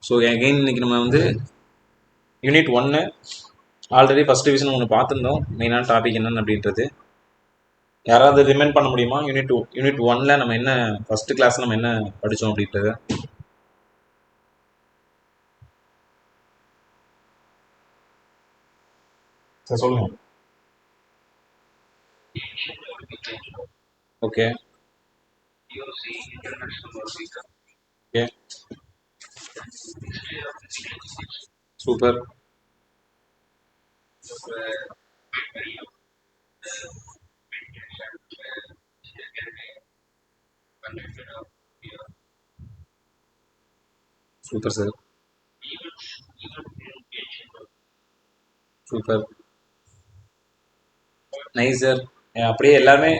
So again இன்னைக்கு நம்ம வந்து யூனிட் 1 ஆல்ரெடி ஃபர்ஸ்ட் டிவிஷன் ஒன்று பார்த்துருந்தோம். மெயினான டாபிக் என்னன்னு அப்படின்றது யாராவது ரிமைண்ட் பண்ண முடியுமா? யூனிட் 1ல நம்ம என்ன ஃபர்ஸ்ட் கிளாஸ் நம்ம என்ன படித்தோம் அப்படின்றது சார் சொல்லுங்க. Okay okay super super sir super nice sir. அப்படியே எல்லாமே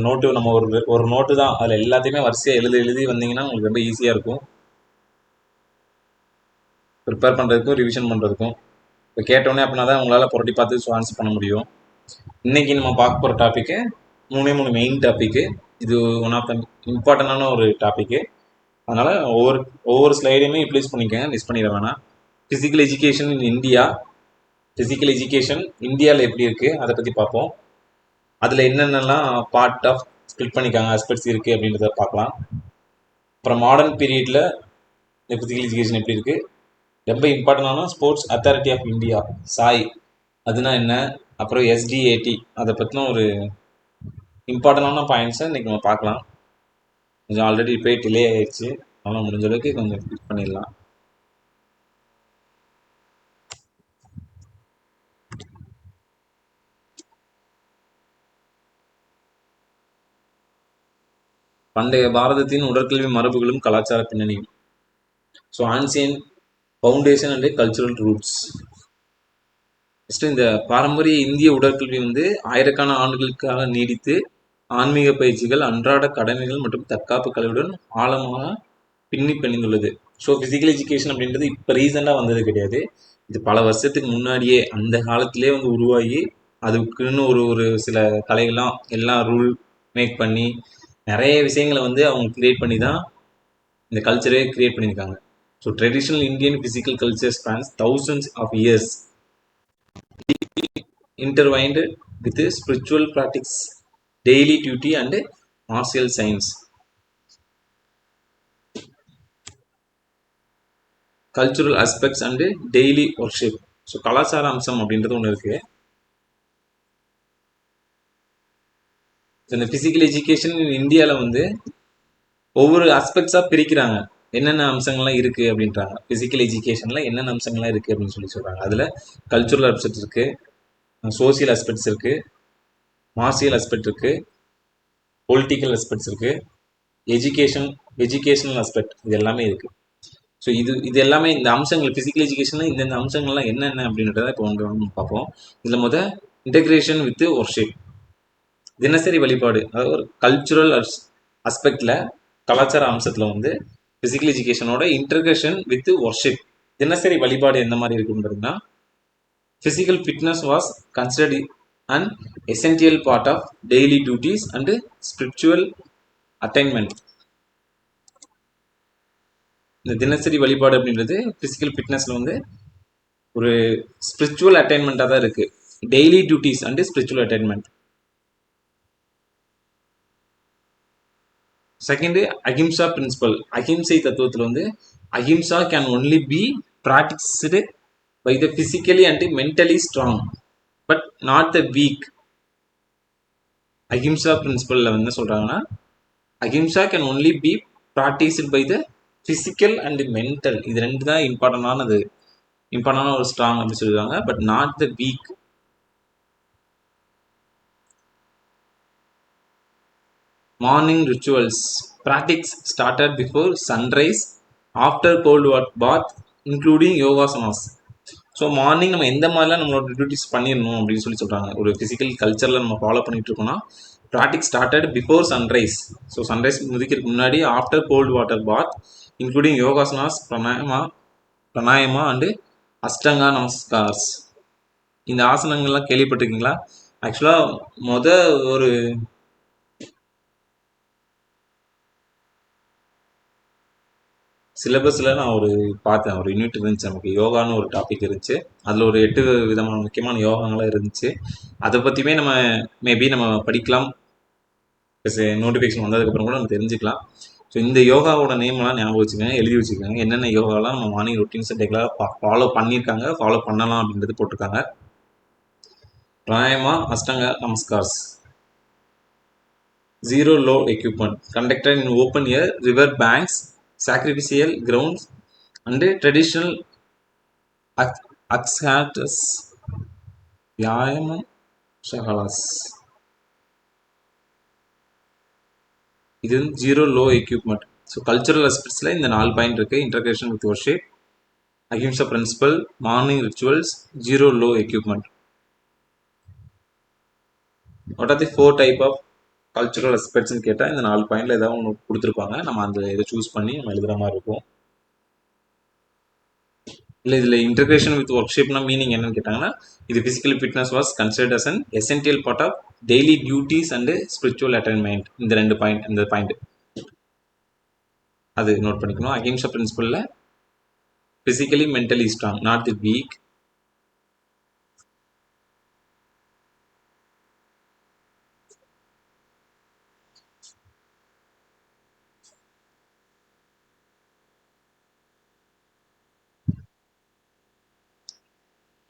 நோட்டு நம்ம ஒரு நோட்டு தான், அதில் எல்லாத்தையுமே வரிசையாக எழுதி வந்தீங்கன்னா உங்களுக்கு ரொம்ப ஈஸியாக இருக்கும் ப்ரிப்பேர் பண்ணுறதுக்கும் ரிவிஷன் பண்ணுறதுக்கும். இப்போ கேட்டோன்னே அப்படின்னா தான் உங்களால் புரட்டி பார்த்து ஆன்சர் பண்ண முடியும். இன்னைக்கு நம்ம பார்க்க போகிற டாப்பிக்கு மூணு மெயின் டாப்பிக்கு. இது ஒன் ஆஃப் த இம்பார்ட்டண்டான ஒரு டாப்பிக்கு. அதனால் ஒவ்வொரு ஸ்லைடையுமே யூட்டிலைஸ் பண்ணிக்கோங்க, மிஸ் பண்ணிட வேணாம். Physical education in India. Physical education இந்தியாவில் எப்படி இருக்குது அதை பற்றி பார்ப்போம். அதில் என்னென்னலாம் பார்ட் ஆஃப் ஸ்பிளிட் பண்ணிக்காங்க, ஆஸ்பெக்ட்ஸ் இருக்குது அப்படின்றத பார்க்கலாம். அப்புறம் மாடர்ன் பீரியடில் இந்த ஃபிசிக்கல் எஜுகேஷன் எப்படி இருக்குது. ரொம்ப இம்பார்ட்டண்டான sports authority of India, SAI, அதுனா என்ன. அப்புறம் எஸ்டிஏடி, அதை பற்றின ஒரு இம்பார்ட்டண்டான பாயிண்ட்ஸை இன்றைக்கி நம்ம பார்க்கலாம். கொஞ்சம் ஆல்ரெடி போய் டிலே ஆயிடுச்சு, அதனால் முடிஞ்ச அளவுக்கு கொஞ்சம் ஃபிட் பண்ணிடலாம். பண்டைய பாரதத்தின் உடற்கல்வி மரபுகளும் கலாச்சார பின்னணியும். So ancient foundation and cultural roots. First இந்த பாரம்பரிய இந்திய உடற்கல்வி வந்து ஆயிரக்கணக்கான ஆண்டுகளுக்காக நீடித்து ஆன்மீக பயிற்சிகள், அன்றாட கடமைகள் மற்றும் தற்காப்பு கலையுடன் ஆழமாக பின்னிப்பணிந்துள்ளது. ஸோ ஃபிசிக்கல் எஜுகேஷன் அப்படின்றது இப்போ ரீசெண்டாக வந்தது கிடையாது. இது பல வருஷத்துக்கு முன்னாடியே அந்த காலத்திலே வந்து உருவாகி அதுக்குன்னு ஒரு சில கலைகள்லாம் எல்லாம் ரூல் மேக் பண்ணி நிறைய விஷயங்களை வந்து அவங்க கிரியேட் பண்ணி தான் இந்த கல்ச்சரே கிரியேட் பண்ணியிருக்காங்க. So traditional Indian physical culture spans thousands of years, intertwined with spiritual practice, daily duty and martial science. Cultural aspects and daily worship. So கலாச்சார அம்சம் அப்படின்றது ஒன்று இருக்கு. இந்த ஃபிசிக்கல் எஜுகேஷன் இந்தியாவில் வந்து ஒவ்வொரு ஆஸ்பெக்ட்ஸாக பிரிக்கிறாங்க. என்னென்ன அம்சங்கள்லாம் இருக்குது அப்படின்றாங்க. ஃபிசிக்கல் எஜுகேஷனில் என்னென்ன அம்சங்கள்லாம் இருக்குது அப்படின்னு சொல்கிறாங்க. அதில் கல்ச்சுரல் ஆஸ்பெக்ட்ஸ் இருக்குது, சோசியல் ஆஸ்பெக்ட்ஸ் இருக்குது, மார்ஷியல் ஆஸ்பெக்ட் இருக்குது, பொலிட்டிக்கல் ஆஸ்பெக்ட்ஸ் இருக்குது, எஜுகேஷனல் ஆஸ்பெக்ட், இது எல்லாமே இருக்குது. ஸோ இது எல்லாமே இந்த அம்சங்கள் ஃபிசிக்கல் எஜுகேஷனில் இந்த அம்சங்கள்லாம் என்னென்ன அப்படின்றத இப்போ வந்து பார்ப்போம். இதில் இன்டெகிரேஷன் வித் ஒர்ஷிப், தினசரி வழிபாடு. அதாவது ஒரு கல்ச்சுரல் ஆஸ்பெக்டில், கலாச்சார அம்சத்தில் வந்து ஃபிசிக்கல் எஜுகேஷனோட இன்டெகிரேஷன் வித் ஒர்ஷிப், தினசரி வழிபாடு எந்த மாதிரி இருக்குன்றதுன்னா, physical fitness was considered an essential part of daily duties and spiritual attainment. இந்த தினசரி வழிபாடு அப்படின்றது பிசிக்கல் ஃபிட்னஸ்ல வந்து ஒரு ஸ்பிரிச்சுவல் அட்டைன்மெண்ட்டாக தான் இருக்கு. Daily duties and spiritual attainment. Second, ahimsa principle. அஹிம்சை தத்துவத்தில் வந்து ahimsa can only be practised by the physically and mentally strong but not the weak. Ahimsa பிரின்சிபல்ல என்ன சொல்றாங்கன்னா, ahimsa can only be practiced by the physical and mental, இது ரெண்டு தான் இம்பார்ட்டன்டான ஒரு ஸ்ட்ராங் அப்படின்னு சொல்லியிருக்காங்க, but not the weak. Morning rituals. Practice started before sunrise, after cold bath, including yogasanas. So morning நம்ம எந்த மாதிரிலாம் நம்மளோட டியூட்டிஸ் பண்ணிடணும் அப்படின்னு சொல்கிறாங்க. ஒரு ஃபிசிக்கல் கல்ச்சரில் நம்ம ஃபாலோ பண்ணிட்டு இருக்கோம்னா, practice started before sunrise. So sunrise முதிக்கிறதுக்கு முன்னாடி, after cold water bath, including yogasanas, pranayama and ashtanga namaskars. இந்த ஆசனங்கள்லாம் கேள்விப்பட்டிருக்கீங்களா? ஆக்சுவலாக ஒரு சிலபஸில் நான் ஒரு பார்த்தேன், ஒரு யூனிட் இருந்துச்சு நமக்கு, யோகான்னு ஒரு டாபிக் இருந்துச்சு. அதில் ஒரு 8 விதமான முக்கியமான யோகாங்களாம் இருந்துச்சு. அதை பற்றியுமே நம்ம மேபி நம்ம படிக்கலாம், நோட்டிஃபிகேஷன் வந்ததுக்கப்புறம் கூட நம்ம தெரிஞ்சுக்கலாம். ஸோ இந்த யோகாவோட நேம்லாம் ஞாபகம் வச்சுக்கோங்க, எழுதி வச்சுக்கோங்க. என்னென்ன யோகாலாம் நம்ம மார்னிங் ரொட்டீன்ஸ் ரெகுலராக ஃபாலோ பண்ணியிருக்காங்க, ஃபாலோ பண்ணலாம் அப்படின்றது போட்டிருக்காங்க. பிராயமா அஷ்டாங்க namaskars, zero low equipment, conducted in open air, river banks, sacrificial grounds, and traditional axhatas, வியாயாமம் ஷகலாஸ். இது zero low equipment. So cultural அஸ்பெக்ட்ஸில் இந்த 4 பாயிண்ட் இருக்குது. Integration with worship, ahimsa principle, morning rituals, zero low equipment. What are the 4 type of cultural அஸ்பெக்ட்ஸ்னு கேட்டால் இந்த 4 பாயிண்டில் ஏதாவது ஒன்று கொடுத்துருப்பாங்க. நம்ம அந்த இதை சூஸ் பண்ணி நம்ம எழுதுகிற மாதிரி இருக்கும். இல்லை இதில் இன்டர்கிரேஷன் வித் ஒர்க்ஷிப்னா மீனிங் என்னன்னு கேட்டாங்கன்னா, இது physical fitness was considered as an essential part of daily duties and spiritual attainment. இந்த 2 பாயிண்ட், இந்த பாயிண்ட் அது நோட் பண்ணிக்கணும். அஹிம்சா பிரின்சிபலில் physically mentally strong, not the weak.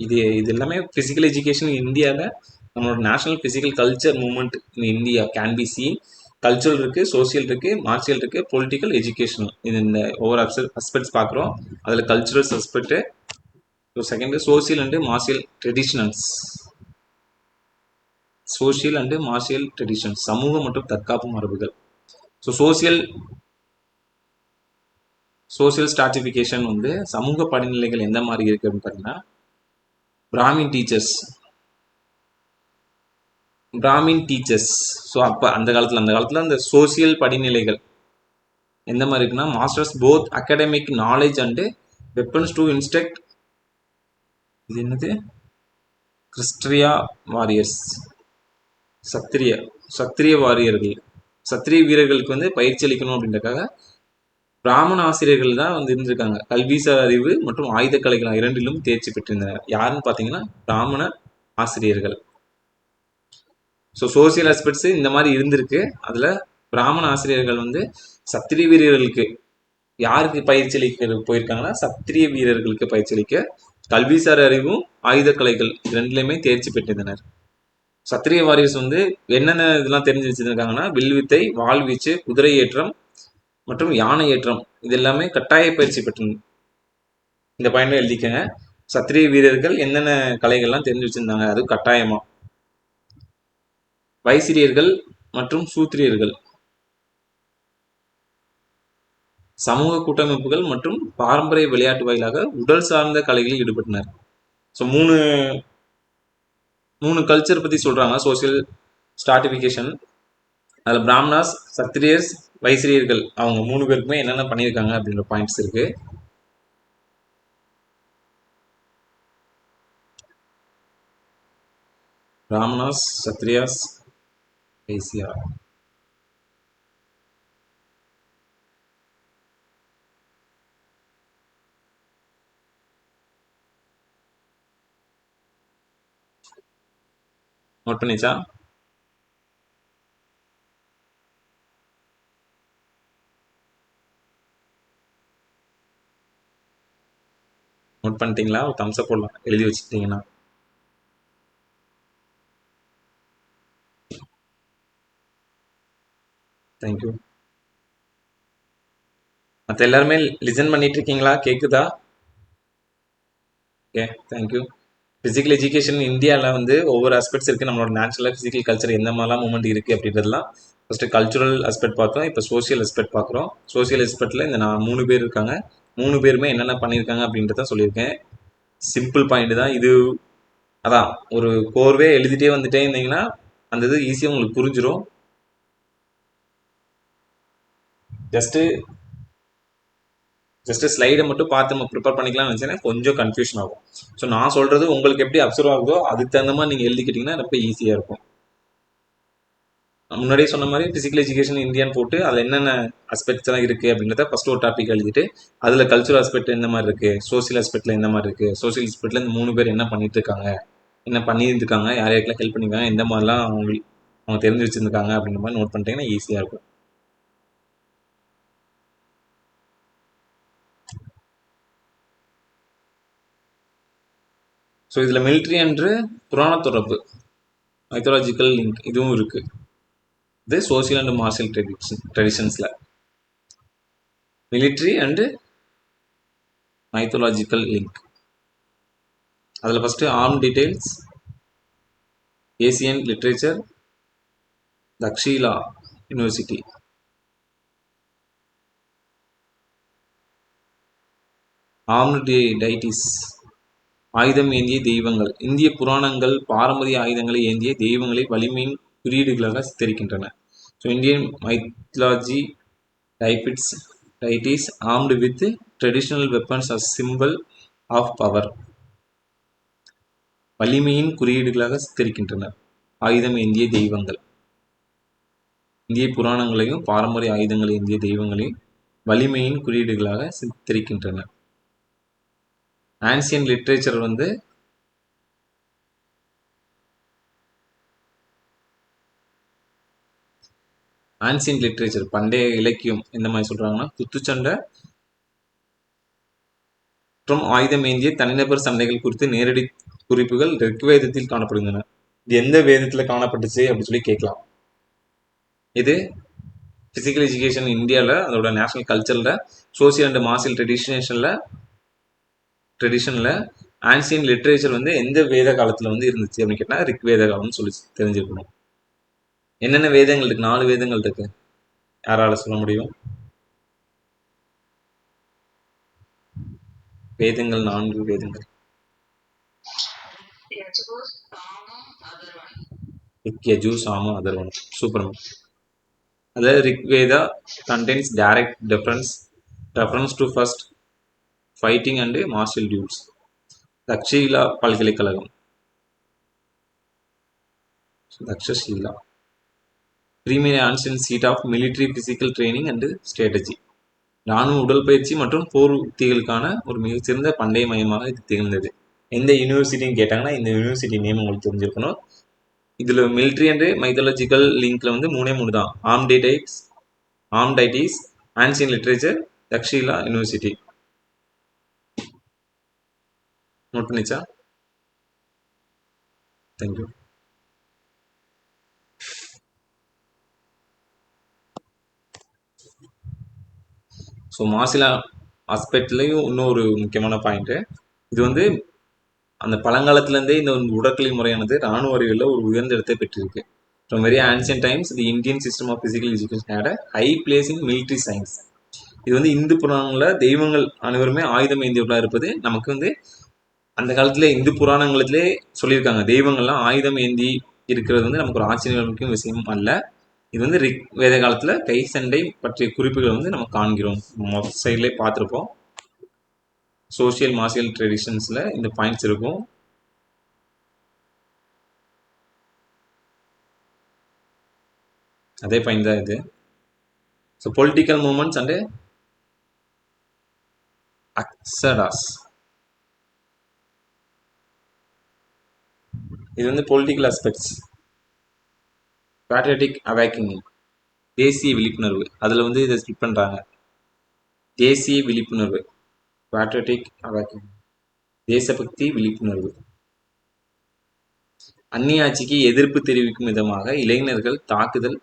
இது எல்லாமே ஃபிசிக்கல் எஜுகேஷன் இந்தியாவில் நம்மளோட national physical culture movement in India can be seen. Cultural இருக்குது, சோசியல் இருக்குது, மார்ஷியல் இருக்குது, பொலிட்டிக்கல், எஜுகேஷனல். இது இந்த ஒவ்வொரு அஸ்பெக்ட்ஸ் பார்க்குறோம். அதில் culturals aspect, so second social and martial ட்ரெடிஷனல்ஸ். Social and martial traditions, சமூக மற்றும் தற்காப்பு மரபுகள். ஸோ சோசியல் ஸ்ட்ராட்டிஃபிகேஷன் வந்து சமூக படிநிலைகள் எந்த மாதிரி இருக்குது அப்படின்னு பார்த்தீங்கன்னா, பிராமின் டீச்சர்ஸ். ஸோ அப்போ அந்த காலத்தில் அந்த சோசியல் படிநிலைகள் எந்த மாதிரி இருக்குன்னா, masters both academic knowledge and weapons to instruct. இது என்னது? கிறிஸ்டியா வாரியர்ஸ், சத்திரிய வாரியர்கள், சத்திரிய வீரர்களுக்கு வந்து பயிற்சி அளிக்கணும் அப்படின்றக்காக பிராமண ஆசிரியர்கள் தான் வந்து இருந்திருக்காங்க. கல்விசார் அறிவு மற்றும் ஆயுத கலைகள் இரண்டிலும் தேர்ச்சி பெற்றிருந்தனர். யாருன்னு பார்த்தீங்கன்னா பிராமண ஆசிரியர்கள். ஸோ சோசியல் ஆஸ்பெக்ட்ஸ் இந்த மாதிரி இருந்திருக்கு. அதில் பிராமண ஆசிரியர்கள் வந்து சத்திரிய வீரர்களுக்கு யாருக்கு பயிற்சி அளிக்க போயிருக்காங்கன்னா, சத்திரிய வீரர்களுக்கு பயிற்சி அளிக்க கல்விசார் அறிவும் ஆயுத கலைகள் ரெண்டுலையுமே தேர்ச்சி பெற்றிருந்தனர். சத்திரிய வாரியர்ஸ் வந்து என்னென்ன இதெல்லாம் தெரிஞ்சு வச்சிருக்காங்கன்னா, வில்வித்தை, வாள்வீச்சு, குதிரை ஏற்றம் மற்றும் யானை ஏற்றம், இது எல்லாமே கட்டாய பயிற்சி பெற்று. இந்த பாயிண்ட் எழுதிக்கங்க. சத்திரிய வீரர்கள் என்னென்ன கலைகள்லாம் தெரிஞ்சு வச்சிருந்தாங்க, அது கட்டாயமா. வைசிரியர்கள் மற்றும் சூத்திரியர்கள் சமூக கூட்டமைப்புகள் மற்றும் பாரம்பரிய விளையாட்டு வாயிலாக உடல் சார்ந்த கலைகளில் ஈடுபட்டனர். ஸோ மூணு கல்ச்சர் பற்றி சொல்கிறாங்க சோசியல் ஸ்ட்ராட்டிஃபிகேஷன். அதில் பிராமணாஸ், சத்திரியர்ஸ், வைசிரியர்கள் அவங்க 3 பேருக்குமே என்னென்ன பண்ணியிருக்காங்க அப்படின்ற பாயிண்ட்ஸ் இருக்கு. பிராமணாஸ், சத்திரியாஸ், வைசியா. நோட் பண்ணிச்சா? நோட் பண்ணிட்டீங்களா? ஒரு தம்ஸ் அப் போடலாம் எழுதி வச்சுக்கிட்டீங்கன்னா. தேங்க்யூ. மற்ற எல்லாருமே லிசன் பண்ணிட்டு இருக்கீங்களா? கேக்குதா? Okay, thank you. ஃபிசிக்கல் எஜுகேஷன் இந்தியாவில் வந்து ஒவ்வொரு ஆஸ்பெக்ட்ஸ் இருக்குது. நம்மளோட நேச்சுரலாக ஃபிசிக்கல் கல்ச்சர் எந்த மாதிரிலாம் மூமெண்ட் இருக்குது அப்படின்றதுலாம் ஃபஸ்ட்டு கல்ச்சுரல் ஆஸ்பெக்ட் பார்த்தோம். இப்போ சோசியல் ஆஸ்பெக்ட் பார்க்குறோம். சோசியல் ஆஸ்பெக்டில் இந்த 3 பேர் இருக்காங்க. 3 பேருமே என்னென்ன பண்ணியிருக்காங்க அப்படின்றத சொல்லியிருக்கேன். சிம்பிள் பாயிண்ட் தான் இது. அதான் ஒரு கோர்வே எழுதிட்டே வந்துட்டே இருந்தீங்கன்னா அந்த இது ஈஸியாக உங்களுக்கு புரிஞ்சிடும். ஜஸ்ட் ஸ்லைடை மட்டும் பார்த்து நம்ம ப்ரிப்பேர் பண்ணிக்கலாம்னு நினச்சேன்னா கொஞ்சம் கன்ஃபியூஷன் ஆகும். ஸோ நான் சொல்கிறது உங்களுக்கு எப்படி அப்சர்வ் ஆகுதோ அதுக்கு தகுந்த மாதிரி நீங்கள் எழுதிக்கிட்டிங்கன்னா ரொம்ப ஈஸியாக இருக்கும். முன்னாடியே சொன்ன மாதிரி பிசிக்கல் எஜுகேஷன் இந்தியான்னு போட்டு அதில் என்னென்ன அஸ்பெக்ட்ஸ் எல்லாம் இருக்குது அப்படின்றத ஃபர்ஸ்ட் ஒரு டாபிக் எழுதிட்டு அதில் கல்ச்சுரல் ஆஸ்பெக்ட் எந்த மாதிரி இருக்குது, சோசியல் ஆஸ்பெக்டில் எந்த மாதிரி இருக்குது, சோசியல் ஆஸ்பெக்டில் இந்த 3 பேர் என்ன பண்ணிட்டு இருக்காங்க, என்ன பண்ணியிருக்காங்க, யார் யாருக்கெல்லாம் ஹெல்ப் பண்ணியிருக்காங்க, எந்த மாதிரிலாம் அவங்க தெரிஞ்சு வச்சுருந்துருக்காங்க அப்படின்ற மாதிரி நோட் பண்ணிட்டீங்கன்னா ஈஸியாக இருக்கும். ஸோ இதில் மிலிட்ரி என்று புராண தொடர்பு மைத்தாலஜிக்கல் லிங்க் இதுவும் இருக்குது. இது சோசியல் அண்ட் மார்ஷியல் ட்ரெடிஷன்ஸில் மிலிட்ரி அண்டு மைத்தாலஜிக்கல் லிங்க். அதில் first arm deities, ancient literature, Takshashila university. Armed deities, ஆயுதம் ஏந்திய தெய்வங்கள். இந்திய புராணங்கள் பாரம்பரிய ஆயுதங்களை ஏந்திய தெய்வங்களை வலிமையின் குறியீடுகளாக சித்தரிக்கின்றன. So Indian mythology deities armed with traditional weapons as symbols of power. வலிமையின் குறியீடுகளாக சித்தரிக்கின்றனர். ஆயுதம் ஏந்திய தெய்வங்கள் இந்திய புராணங்களையும் பாரம்பரிய ஆயுதங்களை ஏந்திய தெய்வங்களையும் வலிமையின் குறியீடுகளாக சித்தரிக்கின்றனர். ஆன்சியன் லிட்ரேச்சர் வந்து ஆன்சியன் லிட்ரேச்சர் பண்டைய இலக்கியம் எந்த மாதிரி சொல்றாங்கன்னா குத்துச்சண்டை மற்றும் ஆயுதம் ஏந்திய தனிநபர் சண்டைகள் குறித்து நேரடி குறிப்புகள் ரிக்வேதத்தில் காணப்படுகின்றன. இது எந்த வேதத்தில் காணப்பட்டுச்சு அப்படின்னு சொல்லி கேட்கலாம். இது பிசிக்கல் எஜுகேஷன் இந்தியாவில் அதோட நேஷனல் கல்ச்சரில் சோசியல் அண்ட் மார்ஷியல் ட்ரெடிஷனில் ஆன்சியன் லிட்ரேச்சர் வந்து எந்த வேத காலத்தில் வந்து இருந்துச்சு அப்படின்னு கேட்டால் ரிக்வேத காலம்னு சொல்லி தெரிஞ்சுக்கணும். என்னென்ன வேதங்கள் இருக்கு? 4 வேதங்கள் இருக்கு. யாரால சொல்ல முடியும்? வேதங்கள் 4 வேதங்கள். யஜு சாம அதர்வணம். சூப்பர். அதாவது Rigveda contains direct reference to first fighting and martial duels. தக்ஷீலா பல்கலைக்கழகம், Takshashila premier ancient seat of military physical training and strategy. இராணுவ உடற்பயிற்சி மற்றும் போர் உத்திகளுக்கான ஒரு மிகச்சிறந்த பண்டைய மையமாக இது திகழ்ந்தது. எந்த யூனிவர்சிட்டின்னு கேட்டாங்கன்னா இந்த யூனிவர்சிட்டி நேம் உங்களுக்கு தெரிஞ்சிருக்கணும். இதில் மிலிட்ரி அண்ட் மைத்தாலஜிக்கல் லிங்க்ல வந்து 3 தான். Arm deities, ancient literature, Takshashila university. Note பண்ணிச்சா? தேங்க்யூ. ஸோ மார்ஷியல் ஆஸ்பெக்ட்லேயும் இன்னொரு முக்கியமான பாயிண்ட்டு, இது வந்து அந்த பழங்காலத்திலேருந்தே இந்த உடற்கல்வி முறையானது இராணுவ அறிவியலில் ஒரு உயர்ந்த இடத்தை பெற்றிருக்கு. From very ancient times the Indian system of physical education had a high place in military science. இது வந்து இந்து புராணங்களில் தெய்வங்கள் அனைவருமே ஆயுதம் ஏந்தியவர்களாக இருப்பது நமக்கு வந்து அந்த காலத்தில் இந்து புராணங்களிலே சொல்லியிருக்காங்க. தெய்வங்கள்லாம் ஆயுதம் ஏந்தி இருக்கிறது வந்து நமக்கு ஒரு ஆச்சரியமிக்கும் விஷயம் அல்ல. இது வந்து ரிக் வேத காலத்தில் கை சண்டை பற்றிய குறிப்புகள் வந்து நம்ம காண்கிறோம். சைட்லேயே பார்த்துருப்போம். சோசியல் மார்ஷியல் ட்ரெடிஷன்ஸில் இந்த பாயிண்ட்ஸ் இருக்கும். அதே பாயிண்ட் தான் இது. So political movements and akhadas. இது வந்து பொலிட்டிக்கல் ஆஸ்பெக்ட்ஸ். பேட்ரியாட்டிக் அவேக்கனிங், தேசிய விழிப்புணர்வு. அதில் வந்து இதை ஸ்கிப் பண்ணுறாங்க. தேசிய விழிப்புணர்வு, பேட்ரியாட்டிக் அவேக்கனிங், தேசபக்தி விழிப்புணர்வு. அந்நிய ஆட்சிக்கு எதிர்ப்பு தெரிவிக்கும் விதமாக இளைஞர்கள் தாக்குதல்.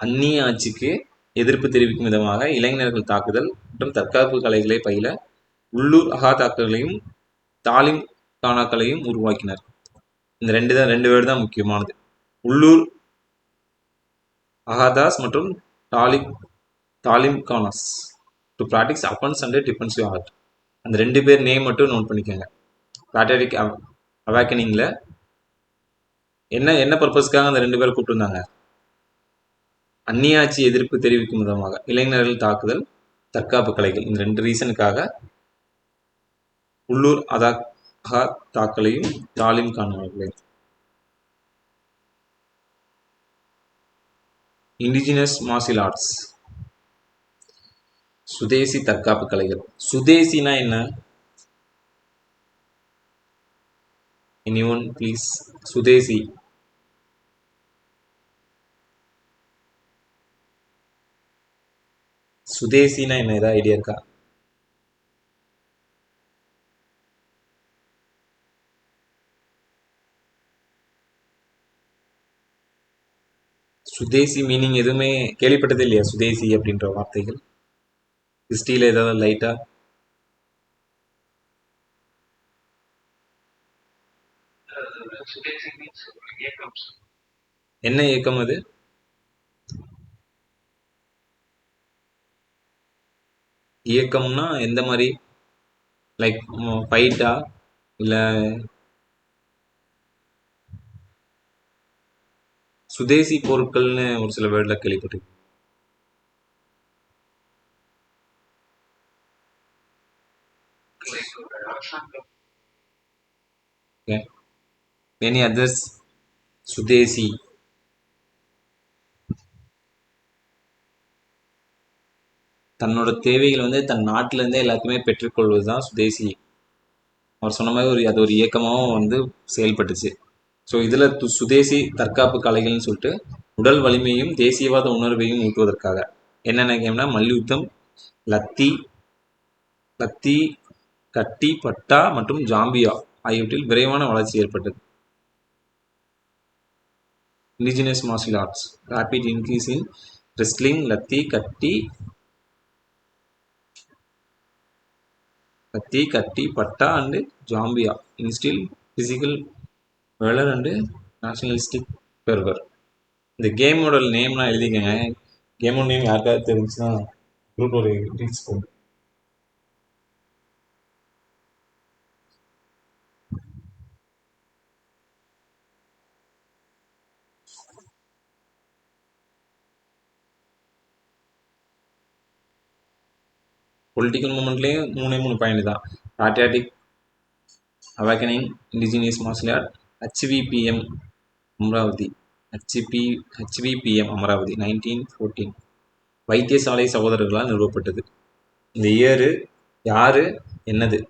அந்நிய ஆட்சிக்கு எதிர்ப்பு தெரிவிக்கும் விதமாக இளைஞர்கள் தாக்குதல் மற்றும் தற்காப்பு கலைகளை பயில உள்ளூர் அகாதாக்களையும் தாலிம் கானாக்களையும் உருவாக்கினர். இந்த ரெண்டு வேர்டு தான் முக்கியமானது. உள்ளூர் அகாதாஸ் மற்றும் talim khanas to practice offence and defensive art. அந்த 2 பேர் நேம் மட்டும் நோட் பண்ணிக்கோங்க. பேட்ரியாட்டிக் அவேக்கனிங்ல என்ன பர்பஸ்க்காக அந்த 2 பேரை கூப்பிட்டுருந்தாங்க? அந்நியாட்சி எதிர்ப்பு தெரிவிக்கும் விதமாக இளைஞர்கள் தாக்குதல், தற்காப்பு கலைகள். இந்த 2 ரீசனுக்காக உள்ளூர் தாக்களையும் தாலிம் காணவர்களையும். Indigenous martial arts. சுதேசி தற்காப்பு கலைகள். சுதேசினா என்ன? Anyone please? சுதேசி. சுதேசினா என்ன, ஏதாவது ஐடியா இருக்கா? சுதேசி மீனிங் எதுவுமே கேள்விப்பட்டதே இல்லையா? சுதேசி அப்படின்ற வார்த்தைகள் ஹிஸ்டரியில ஏதாவது லைட்டா? என்ன இயக்கம் அது? இயக்கம்னா எந்த மாதிரி? லைக் ஃபைட்டா இல்ல? சுதேசி பொருட்கள்னு ஒரு சில வேர்ட்ல கேள்விப்பட்டிருக்கேன். Any others? சுதேசி தன்னோட தேவைகள் வந்து தன் நாட்டில இருந்தே எல்லாத்தையுமே பெற்றுக்கொள்வது தான் சுதேசி. அவர் சொன்ன மாதிரி அது ஒரு இயக்கமாகவும் வந்து செயல்பட்டுச்சு. ஸோ இதில் சுதேசி தற்காப்பு கலைகள்னு சொல்லிட்டு உடல் வலிமையும் தேசியவாத உணர்வையும் ஊட்டுவதற்காக என்னென்ன கேம்னா மல்யுத்தம், லத்தி, லத்தி, கட்டி, பட்டா மற்றும் ஜாம்பியா ஆகியவற்றில் விரைவான வளர்ச்சி ஏற்பட்டது. Indigenous martial arts rapid increase in wrestling, lathi, kathi, patta and jambiya instil physical valour and nationalistic fervour. இந்த கேமோட நேம்லாம் எழுதிக்கங்க. கேமோட நேம் யாருக்காவது தெரிஞ்சுன்னா குரூப் ஒரு ரீல்ஸ் போகும். பொலிட்டிக்கல் மூமெண்ட்லேயும் மூணு பாயிண்ட் தான். Patriotic awakening, indigenous martial art, HVPM Amravati, HVPM Amravati 1914 வைத்தியசாலை சகோதரர்களால் நிறுவப்பட்டது. இந்த இயரு யாரு என்னது?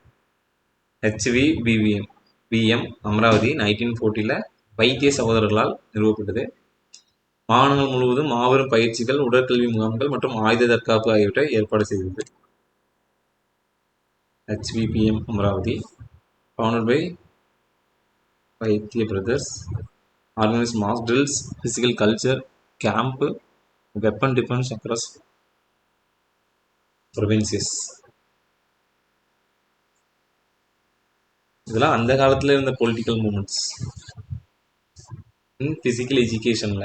ஹெச்விபிஎம் அமராவதி 1940 வைத்திய சகோதரர்களால் நிறுவப்பட்டது. மாநிலம் முழுவதும் மாபெரும் பயிற்சிகள், உடற்கல்வி முகாம்கள் மற்றும் ஆயுத தற்காப்பு ஆகியவற்றை ஏற்பாடு செய்தது. HVPM அமராவதி founded by வைத்திய brothers, organized mass drills, physical culture camp, weapon defense across provinces. இதெல்லாம் அந்த காலத்துல இருந்த பொலிட்டிக்கல் மூமெண்ட்ஸ். பிசிக்கல் எஜுகேஷன்ல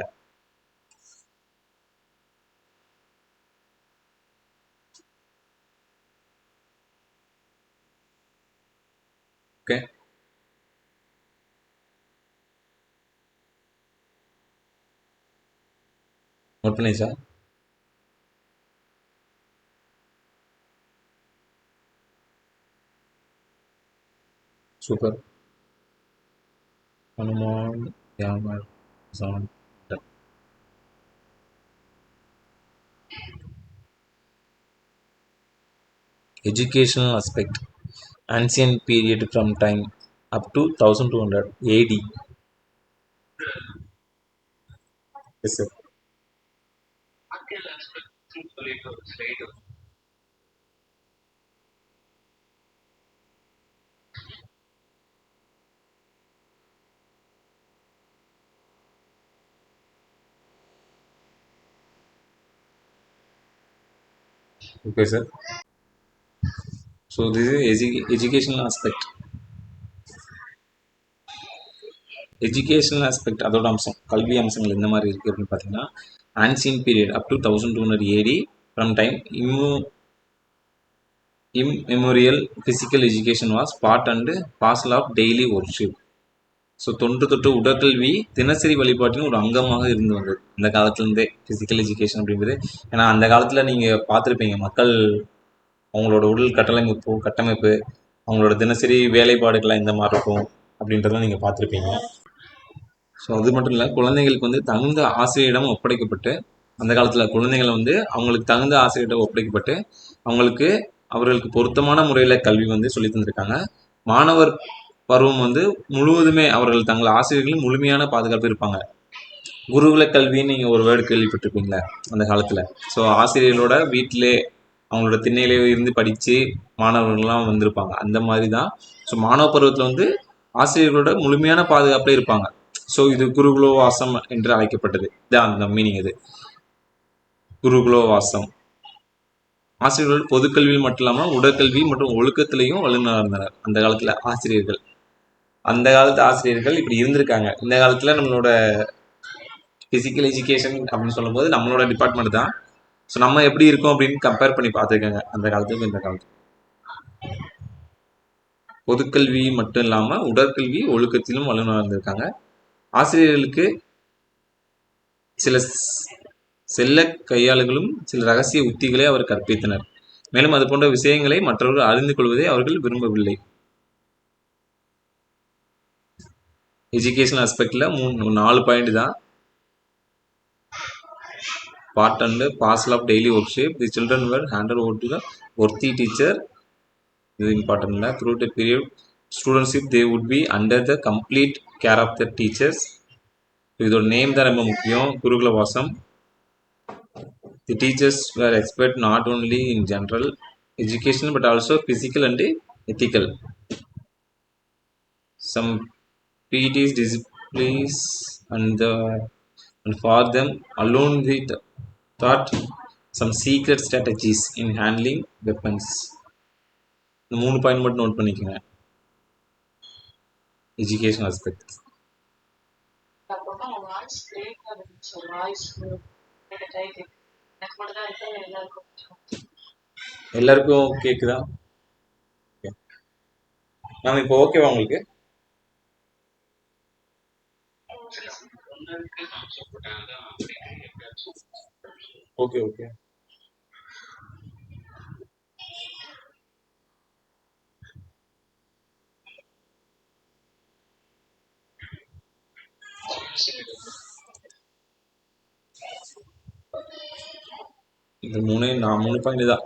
ஓகே. நோட் பண்ணிச்சா? சூப்பர். ஹனுமான் யாமர் சான். Educational aspect. Ancient period from time up to 1200 AD. Yes, sir. Okay, sir. So this is educational aspect. Educational aspect அதோட அம்சம், கல்வி அம்சங்கள் எந்த மாதிரி இருக்குது அப்படின்னு பார்த்தீங்கன்னா, ancient period up to 1200 AD from time immemorial physical education was part and parcel of daily worship. So தொன்று தொட்டு உடற்கல்வி தினசரி வழிபாட்டின் ஒரு அங்கமாக இருந்து வந்தது இந்த காலத்துலேருந்தே ஃபிசிக்கல் எஜுகேஷன் அப்படிங்கிறது. ஏன்னா அந்த காலத்தில் நீங்கள் பார்த்துருப்பீங்க, மக்கள் அவங்களோட உடல் கட்டமைப்பு, அவங்களோட தினசரி வேலைப்பாடுகள்லாம் இந்த மாதிரி இருக்கும் அப்படின்றத நீங்கள் பார்த்துருப்பீங்க. ஸோ அது மட்டும் இல்லை, குழந்தைகளுக்கு வந்து தகுந்த ஆசிரியரிடம் ஒப்படைக்கப்பட்டு அந்த காலத்தில் குழந்தைகளை வந்து அவங்களுக்கு தகுந்த ஆசிரியர்கிட்ட ஒப்படைக்கப்பட்டு அவங்களுக்கு அவர்களுக்கு பொருத்தமான முறையில் கல்வி வந்து சொல்லி தந்திருக்காங்க. மாணவர் பருவம் வந்து முழுவதுமே அவர்கள் தங்கள் ஆசிரியர்களும் முழுமையான பாதுகாப்பு இருப்பாங்க. குருகுல கல்வின்னு நீங்கள் ஒரு வேர்டு கேள்விப்பட்டிருப்பீங்களா அந்த காலத்தில்? ஸோ ஆசிரியர்களோட வீட்டிலே அவங்களோட திண்ணையிலே இருந்து படித்து மாணவர்கள்லாம் வந்திருப்பாங்க. அந்த மாதிரி தான். ஸோ மாணவ பருவத்தில் வந்து ஆசிரியர்களோட முழுமையான பாதுகாப்பில் இருப்பாங்க. ஸோ இது குருகுலோவாசம் என்று அழைக்கப்பட்டது. இதான் அந்த மீனிங். இது குருகுலோவாசம். ஆசிரியர்கள் பொதுக்கல்வியில் மட்டும் இல்லாமல் உடற்கல்வி மற்றும் ஒழுக்கத்திலையும் வல்லுநராக இருந்தனர் அந்த காலத்தில் ஆசிரியர்கள். அந்த காலத்து ஆசிரியர்கள் இப்படி இருந்திருக்காங்க. இந்த காலத்தில் நம்மளோட ஃபிசிக்கல் எஜுகேஷன் அப்படின்னு சொல்லும்போது நம்மளோட டிபார்ட்மெண்ட் தான். ஸோ நம்ம எப்படி இருக்கோம் அப்படின்னு கம்பேர் பண்ணி பார்த்துருக்காங்க அந்த காலத்துக்கு இந்த காலத்துக்கு. பொதுக்கல்வி மட்டும் இல்லாமல் உடற்கல்வி ஒழுக்கத்திலும் வல்லுநராக இருந்திருக்காங்க. ஆசிரியர்களுக்கு சில செல்ல கையாளுகளும் சில ரகசிய உத்திகளை அவர் கற்பித்தனர். மேலும் அது போன்ற விஷயங்களை மற்றவர்கள் அறிந்து கொள்வதை அவர்கள் விரும்பவில்லை. எஜுகேஷன் ஆஸ்பெக்ட்ல 4 பாயிண்ட் தான். Part and parcel of daily worship. The children were handed over to the worthy teacher. This is important. Throughout the period studentship they would be under the complete care of the teachers. இதோட name தான் ரொம்ப முக்கியம். குருகுல வாசம். The teachers were expert not only in general education but also physical and ethical. Some PTs disciplines and for them alone we taught some secret strategies in handling weapons. இந்த 3 point மட்டும் note பண்ணிக்கோங்க. Education aspect. எல்லாருக்கும் கேக்குதா? Ma'am இப்போ ஓகேவா உங்களுக்கு? Okay okay. இது 3 point தான்.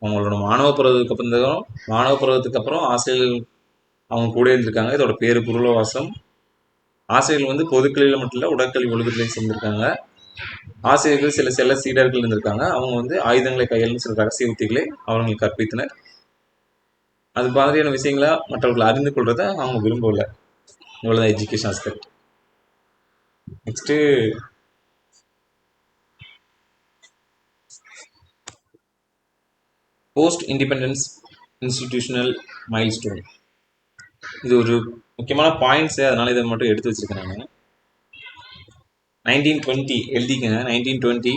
அவங்களோட மாணவ பருவத்துக்கு அப்புறம் ஆசிரியர்கள் அவங்க கூட இருந்திருக்காங்க. இதோட பேரு குருகுலவாசம். ஆசிரியர்கள் வந்து பொதுக்கல்வியில் மட்டும் இல்லை உடற்கல்வி ஒழுக்கத்திலையும் சேர்ந்திருக்காங்க. ஆசிரியர்கள் சில செல்ல சீடர்கள் இருந்திருக்காங்க. அவங்க வந்து ஆயுதங்களை கையாளும் சில ரகசிய உத்திகளை அவங்களுக்கு கற்பித்தனர். அது மாதிரியான விஷயங்களை மற்றவர்கள் அறிந்து கொள்றத அவங்க விரும்பல. இவ்வளவுதான் education aspect. Next post independence institutional milestone. இது ஒரு முக்கியமான பாயிண்ட்ஸ், அதனால இதை மட்டும் எடுத்து வச்சிருக்கேன் நான். 1920 எழுதிக்கங்க. 1920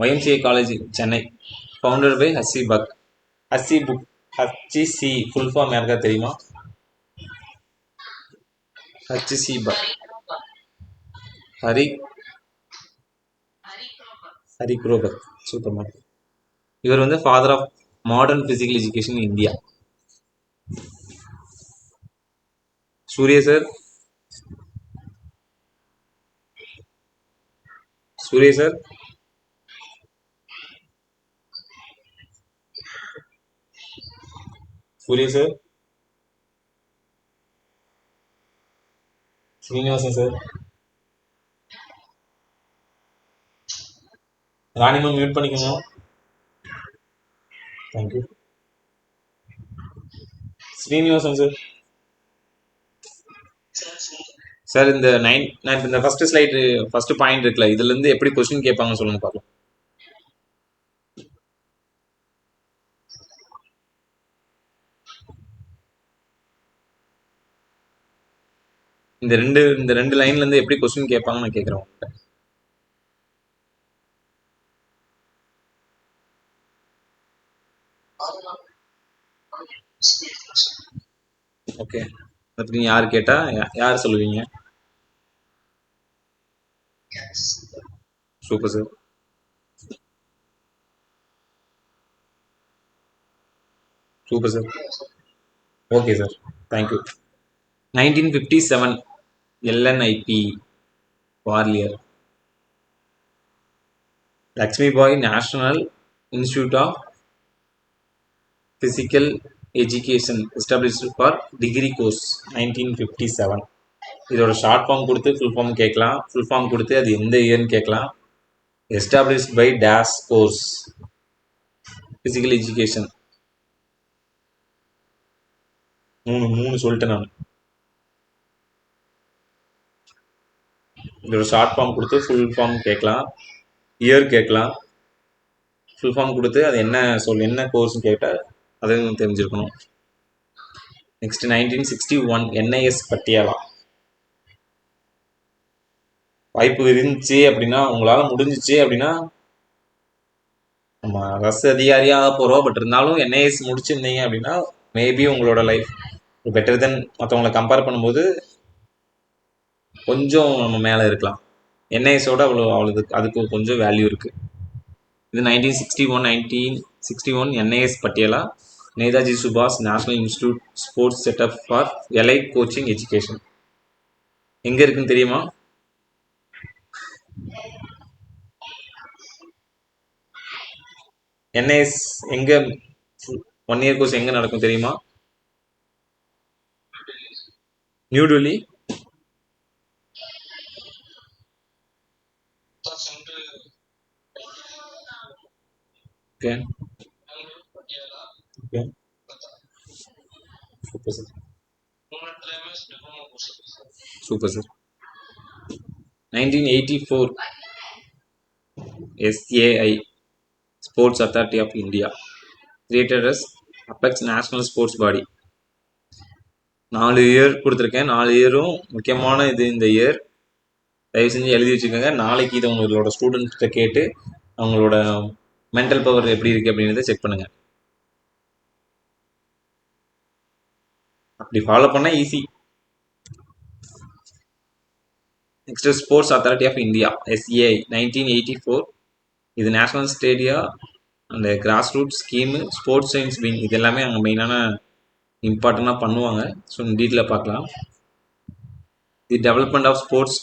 YMCA college Chennai founded by ஹஸ்ஸி பக். HC ஃபுல் ஃபார்ம் யாருக்கா தெரியுமா? HC Buck. Harry Crowe Buck. Super ma'am. இவர் வந்து father of modern physical education in India. Surya sir. Surya sir. Surya sir. Srinivasan sir. Rani ma'am mute பண்ணிக்கோங்க. தேங்க்யூ. ஸ்ரீனிவாசன் சார். சார் இந்த இந்த ஃபர்ஸ்ட் ஸ்லைடு ஃபர்ஸ்ட் பாயிண்ட் இருக்குல்ல, இதுல இருந்து எப்படி கொஸ்டின் கேட்பாங்க சொல்லுங்க பார்க்கலாம். இந்த ரெண்டு லைன்ல இருந்து எப்படி கொஸ்டின் கேட்பாங்கன்னு நான் கேட்கிறேன். ஓகே. அப்படி யார் கேட்டா யார் சொல்லுவீங்க? Super sir. Super sir. Okay sir, thank you. 1957 LNIP வார்லியர். Lakshmi Boy National Institute of Physical Education established for degree course 1957. இதோட ஷார்ட் ஃபார்ம் கொடுத்து ஃபுல் ஃபார்ம் கேட்கலாம், ஃபுல் ஃபார்ம் கொடுத்து அது எந்த இயர்னு கேட்கலாம். Established by days course physical education. மூணு சொல்லிட்டேன் நான். இதோட ஷார்ட் ஃபார்ம் கொடுத்து ஃபுல் ஃபார்ம் கேட்கலாம், இயர் கேட்கலாம், ஃபுல் ஃபார்ம் கொடுத்து அது என்ன கோர்ஸ்னு கேட்டால் அதையும் தெரிஞ்சிருக்கணும். Next 1961 NIS Patiala. வாய்ப்பு இருந்துச்சு அப்படின்னா, உங்களால் முடிஞ்சிச்சு அப்படின்னா நம்ம அரசு அதிகாரியாக போகிறோம். பட் இருந்தாலும் NIS முடிச்சிருந்தீங்க அப்படின்னா மேபி உங்களோட லைஃப் பெட்டர் தென் மற்றவங்களை கம்பேர் பண்ணும்போது கொஞ்சம் நம்ம மேலே இருக்கலாம். NISஓட அதுக்கு கொஞ்சம் வேல்யூ இருக்குது. இது 1961 NIS பட்டியலா, நேதாஜி சுபாஷ் national institute sports setup for elite coaching education. எங்கே இருக்குன்னு தெரியுமா? NIS எங்கே 1 இயர் கோர்ஸ் எங்கே நடக்கும் தெரியுமா? New Delhi. Okay okay super sir, super sir. 1984 SAI Sports Authority of India created as Apex National Sports Body. 4 year கொடுத்துருக்கேன். 4 இயரும் முக்கியமான இது. இந்த இயர் தயவு செஞ்சு எழுதி வச்சுக்கோங்க. நாளைக்கு இதை உங்களோட ஸ்டூடெண்ட்ஸ்கிட்ட கேட்டு அவங்களோட மென்டல் பவர் எப்படி இருக்குது அப்படின்றத செக் பண்ணுங்க. அப்படி ஃபாலோ பண்ணால் easy. Next sports authority of India SAI 1984. இது நேஷனல் ஸ்டேடியா அந்த grass root scheme, sports science wing, இது எல்லாமே அங்கே மெயினான இம்பார்ட்டண்டாக பண்ணுவாங்க. ஸோ டீட்டெயிலாக பார்க்கலாம். The development of sports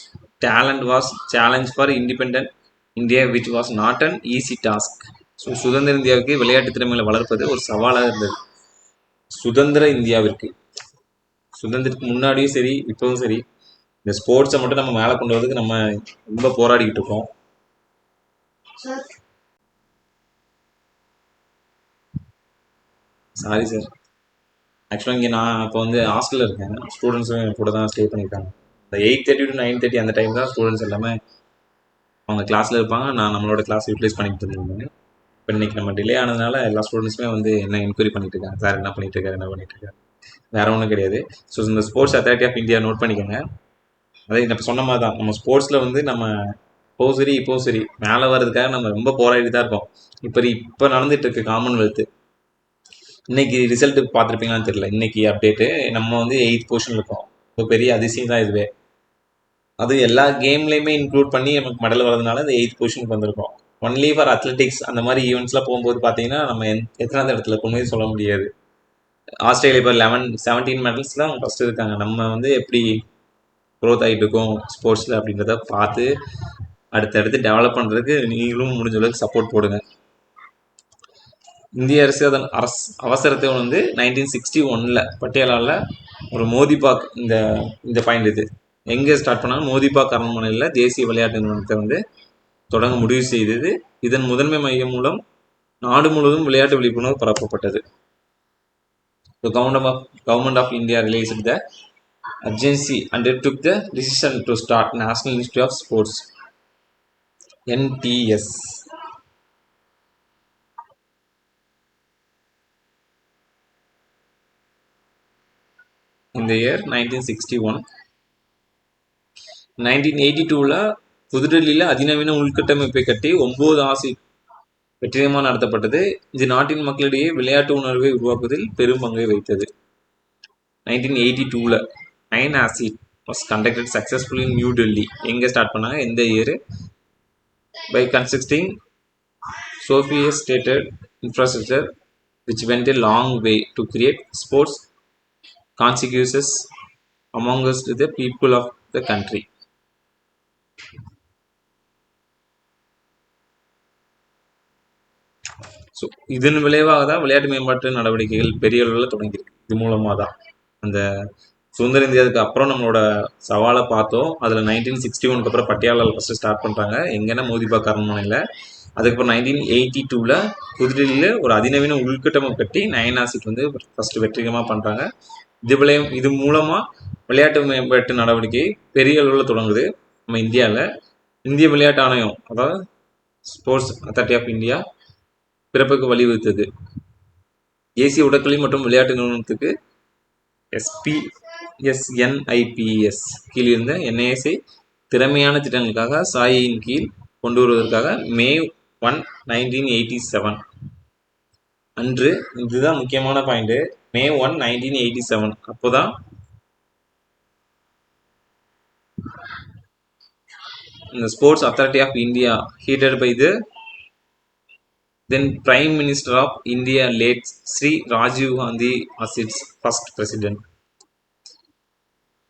talent was challenge for independent India which was not an easy task. So சுதந்திர இந்தியாவுக்கு விளையாட்டு திறமைகளை வளர்ப்பது ஒரு சவாலாக இருந்தது. சுதந்திர இந்தியாவிற்கு, சுதந்திரத்துக்கு முன்னாடியும் சரி இப்போவும் சரி, இந்த ஸ்போர்ட்ஸை மட்டும் நம்ம மேலே கொண்டு வரதுக்கு நம்ம ரொம்ப போராடிக்கிட்டு இருக்கோம். சாரி சார், ஆக்சுவலாக இங்கே நான் இப்போ வந்து ஹாஸ்டலில் இருக்கேன். ஸ்டூடெண்ட்ஸும் கூட தான் ஸ்டே பண்ணியிருக்காங்க. இந்த 8:30 to 9:30 அந்த டைம் தான் ஸ்டூடெண்ட்ஸ் எல்லாமே அவங்க கிளாஸில் இருப்பாங்க. நான் நம்மளோட கிளாஸ் யூட்டிலைஸ் பண்ணிட்டு இருந்தேன். இப்போ இன்னைக்கு நம்ம டிலே ஆனதுனால எல்லா ஸ்டூடெண்ட்ஸுமே வந்து என்ன என்கொயரி பண்ணிட்டு இருக்காங்க, சார் என்ன பண்ணிட்டு இருக்காரு. வேற ஒன்றும் கிடையாது. ஸோ இந்த sports authority of India note பண்ணிக்கோங்க. அதே இப்போ சொன்ன மாதிரி தான், நம்ம ஸ்போர்ட்ஸில் வந்து நம்ம இப்போ சரி மேலே வர்றதுக்காக நம்ம ரொம்ப போராடிட்டு தான் இருக்கோம். இப்போ நடந்துட்டு இருக்கு காமன்வெல்த். இன்னைக்கு ரிசல்ட் பார்த்துருப்பீங்களான்னு தெரியல. இன்னைக்கு அப்டேட்டு நம்ம வந்து 8th பொசிஷன் இருக்கோம். இப்போ பெரிய அதிசயம் தான் இதுவே. அது எல்லா கேம்லேயுமே இன்க்ளூட் பண்ணி நமக்கு மெடல் வரதுனால இந்த 8th பொசிஷனுக்கு வந்திருக்கோம். ஒன்லி ஃபார் அத்லெட்டிக்ஸ் அந்த மாதிரி ஈவெண்ட்ஸ்லாம் போகும்போது பார்த்தீங்கன்னா நம்ம எத்தனாவது இடத்துல இருக்குமே சொல்ல முடியாது. ஆஸ்திரேலியா இப்போ 17 மெடல்ஸ் தான் ஃபஸ்ட்டு இருக்காங்க. நம்ம வந்து எப்படி க்ரோத் ஆகிட்டு இருக்கோம் ஸ்போர்ட்ஸில் அப்படின்றத பார்த்து அடுத்தடுத்து டெவலப் பண்ணுறதுக்கு நீங்களும் முடிஞ்ச அளவுக்கு சப்போர்ட் போடுங்க. இந்திய அரசு அதன் அவசரத்தை வந்து 1961 பட்டியாலாவில் ஒரு மோதிபாக் இந்த பாயிண்ட் இது எங்கே ஸ்டார்ட் பண்ணாலும் மோதிபாக் அரண்மனையில் தேசிய விளையாட்டு நிறுவனத்தை வந்து தொடங்க முடிவு செய்தது. இதன் முதன்மை மையம் மூலம் நாடு முழுவதும் விளையாட்டு விழிப்புணர்வு பரப்பப்பட்டது. Government of India released the urgency undertook the decision to start National Institute of Sports NTS. In the year 1961. 1982 புதுடெல்லியில் அதிநவீன உள்கட்டமைப்பை கட்டி 9 ஆசிட் வெற்றிகரமாக நடத்தப்பட்டது. இது நாட்டின் மக்களிடையே விளையாட்டு உணர்வை உருவாக்குவதில் பெரும் பங்கை வைத்தது. 1982 9 Asiad was conducted successfully in New Delhi. எங்கே ஸ்டார்ட் பண்ணாங்க, எந்த year? By constructing sophisticated infrastructure which went a long way to create sports consciousness amongst the people of the country. So இதன் விளைவாக தான் விளையாட்டு மேம்பாட்டு நடவடிக்கைகள் பெரிய அளவில் தொடங்கியிருக்கு. இது மூலமாக தான் அந்த சுதந்திர இந்தியாவுக்கு அப்புறம் நம்மளோட சவாலை பார்த்தோம். அதில் 1961 அப்புறம் பட்டியாலாவில் ஃபஸ்ட்டு ஸ்டார்ட் பண்ணுறாங்க. எங்கன்னா மோதிபாக் அரண்மனையில். அதுக்கப்புறம் 1982 புதுடில்லியில் ஒரு அதிநவீன உள்கட்டமைப்பு கட்டி நயனாசிக் வந்து ஃபஸ்ட்டு வெற்றிகரமாக பண்ணுறாங்க. இது மூலமாக விளையாட்டு மேம்பாட்டு நடவடிக்கை பெரிய அளவில் தொடங்குது நம்ம இந்தியாவில். இந்திய விளையாட்டு ஆணையம், அதாவது ஸ்போர்ட்ஸ் அத்தாரிட்டி ஆஃப் இந்தியா பிறப்புக்கு வழிவகுத்தது. தேசிய உடற்கல்வி மற்றும் விளையாட்டு நிறுவனத்துக்கு SPSNIPS கீழ் இருந்த NISஐ திறமையான திட்டங்களுக்காக சாயின் கீழ் கொண்டு வருவதற்காக May 1, 1987 அன்று, இதுதான் முக்கியமான பாயிண்ட், May 1, 1987 அப்போதான் இந்த sports authority of India headed by the then Prime Minister of India late Sri Rajiv Gandhi as its first president.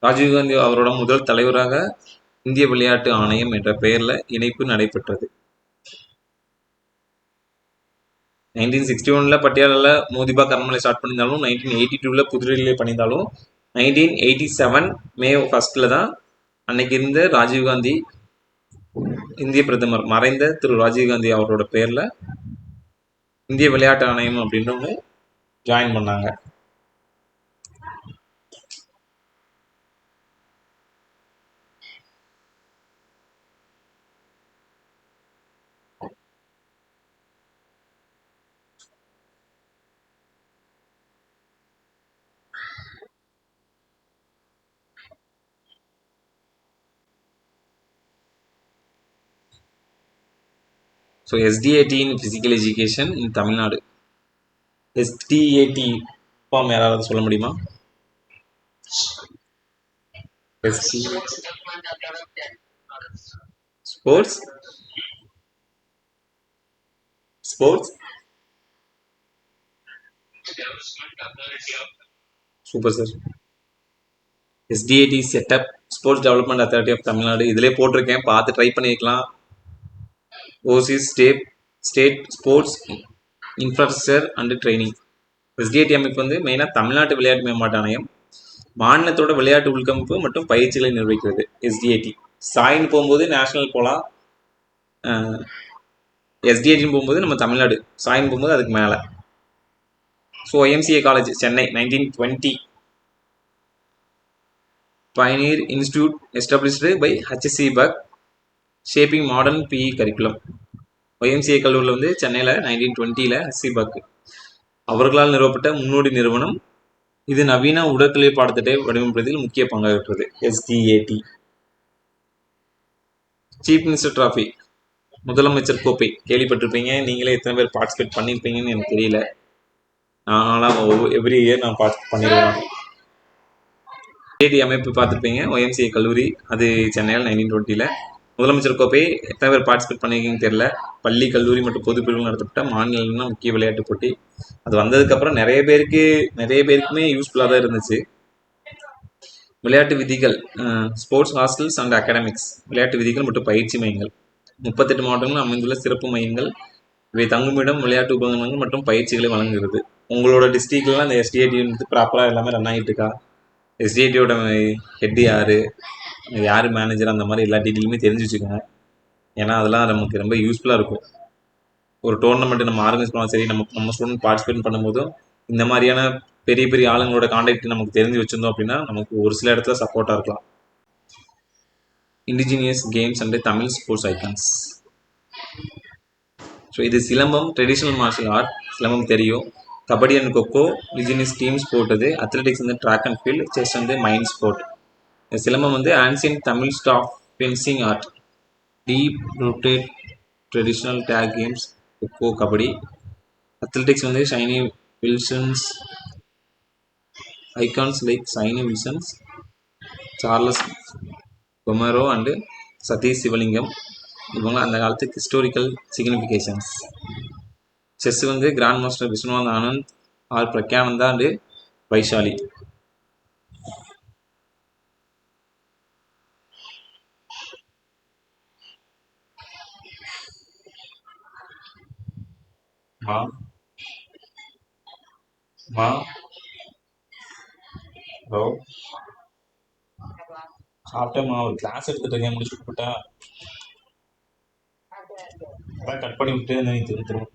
Rajiv Gandhi அவரோட முதல் தலைவராக இந்திய விளையாட்டு ஆணையம் என்ற பெயர்ல இணைப்பு நடைபெற்றது. 1961 பட்டியாலால மோதிபாக் அரண்மனை ஸ்டார்ட் பண்ணியிருந்தாலும் 1982 புதுடெல்லியில் பண்ணியிருந்தாலும் 1987 May 1 தான் அன்னைக்கு இருந்த ராஜீவ்காந்தி இந்திய பிரதமர் மறைந்த திரு ராஜீவ்காந்தி அவரோட பேர்ல இந்திய விளையாட்டு ஆணையம் அப்படின்னு ஒன்று ஜாயின் பண்ணாங்க. So SDAT in physical education in Tamil Nadu. SDAT form யாராவது சொல்ல முடியுமா? Sports super sir. SDAT setup sports development authority of Tamil Nadu. இதிலே போட்டிருக்கேன், பார்த்து ட்ரை பண்ணிக்கலாம். ஓசிஸ் state sports infrastructure and training. SDAT அமைப்பு வந்து மெயினாக தமிழ்நாட்டு விளையாட்டு மேம்பாட்டு ஆணையம் மாநிலத்தோட விளையாட்டு உள்கமைப்பு மற்றும் பயிற்சிகளை நிர்வகிக்கிறது. SDAT சாயின்னு போகும்போது நேஷனல் போகலாம், SDATன்னு போகும்போது நம்ம தமிழ்நாடு, சாயின்னு போகும்போது அதுக்கு மேலே. So YMCA college Chennai 1920 Pioneer Institute established by HC Buck shaping modern PE curriculum. YMCA கல்லூரியில் வந்து சென்னையில் 1920 HC Buck அவர்களால் நிறுவப்பட்ட முன்னோடி நிறுவனம். இது நவீன உடற்கல்வி பாடத்திட்டத்தை வடிவமைப்பதில் முக்கிய பங்காற்றுவது. SDAT. சீஃப் மினிஸ்டர் டிராஃபி, முதலமைச்சர் கோப்பை கேள்விப்பட்டிருப்பீங்க. நீங்களே எத்தனை பேர் பார்ட்டிசிபேட் பண்ணியிருப்பீங்கன்னு எனக்கு தெரியல. நான்லாம் எவ்ரி இயர் நான் பார்ட்டிசிபேட் பண்ணிடுவேன். SDAT அமைப்பு பார்த்துருப்பீங்க, YMCA கல்லூரி, அது சென்னையில் 1920. முதலமைச்சர் கோப்பை எத்தனை பேர் பார்ட்டிசிபேட் பண்ணியிருக்கீங்கன்னு தெரியல. பள்ளி கல்லூரி மற்றும் பொது பிரிவு நடத்தப்பட்ட மாநிலம்னா முக்கிய விளையாட்டு போட்டி. அது வந்ததுக்கப்புறம் நிறைய பேருக்குமே யூஸ்ஃபுல்லாக தான் இருந்துச்சு. விளையாட்டு விதிகள், ஸ்போர்ட்ஸ் ஹாஸ்டல்ஸ் அண்ட் அகாடமிக்ஸ், விளையாட்டு விதிகள் மற்றும் பயிற்சி மையங்கள். 38 மாவட்டங்களில் அமைந்துள்ள சிறப்பு மையங்கள். இவை தங்குமிடம், விளையாட்டு உபகரணங்கள் மற்றும் பயிற்சிகளை வழங்குகிறது. உங்களோட டிஸ்ட்ரிக்ட்லாம் இந்த SDAT வந்து ப்ராப்பராக எல்லாமே ரன் ஆகிட்டு இருக்கா? SDATயோட ஹெட் யார் மேனேஜர், அந்த மாதிரி எல்லா டீட்டெயிலுமே தெரிஞ்சு வச்சுக்கோங்க. ஏன்னா அதெல்லாம் நமக்கு ரொம்ப யூஸ்ஃபுல்லாக இருக்கும். ஒரு டோர்னமெண்ட் நம்ம ஆர்கனைஸ் பண்ணாலும் சரி, நம்ம ஸ்டூடெண்ட் பார்ட்டிசிபேட் பண்ணும்போதும் இந்த மாதிரியான பெரிய பெரிய ஆளுங்களோட கான்டாக்ட் நமக்கு தெரிஞ்சு வச்சிருந்தோம் அப்படின்னா நமக்கு ஒரு சில இடத்துல சப்போர்ட்டாக இருக்கலாம். Indigenous games and Tamil sports icons. So இது silambam, traditional martial art, silambam தெரியும். Kabaddi and kho kho indigenous team sport. அது அத்லெட்டிக்ஸ் வந்து ட்ராக் அண்ட் ஃபீல்டு, செஸ் வந்து மைண்ட் ஸ்போர்ட். சிலம்பம் வந்து ancient Tamil staff fencing art. Deep rooted traditional tag games, kho kho, kabaddi. Athletics வந்து ஷைனி வில்சன்ஸ் ஐகான்ஸ் லைக் ஷைனி வில்சன்ஸ், சார்லஸ் கொமரோ and Sathish Sivalingam. இவங்க அந்த காலத்துக்கு ஹிஸ்டோரிக்கல் சிக்னிஃபிகேஷன்ஸ். செஸ் வந்து grand master Viswanath Anand, R Praggnanandhaa and Vaishali. மா மா ஹலோ. சாப்பிட்டேம்மா, ஒரு கிளாஸ் எடுத்துட்டு இருக்கேன், முடிச்சுட்டு போட்டா அதான் கட் பண்ணி விட்டு நீ திரும்ப திரும்ப.